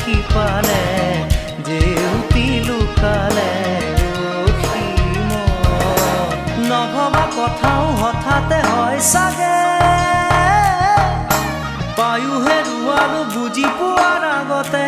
সিপালে জেউতি লুকালে নভবা কথাও হঠাতে হয় চাগে পায়ো হেৰুৱালো বুজি পোৱাৰ আগতে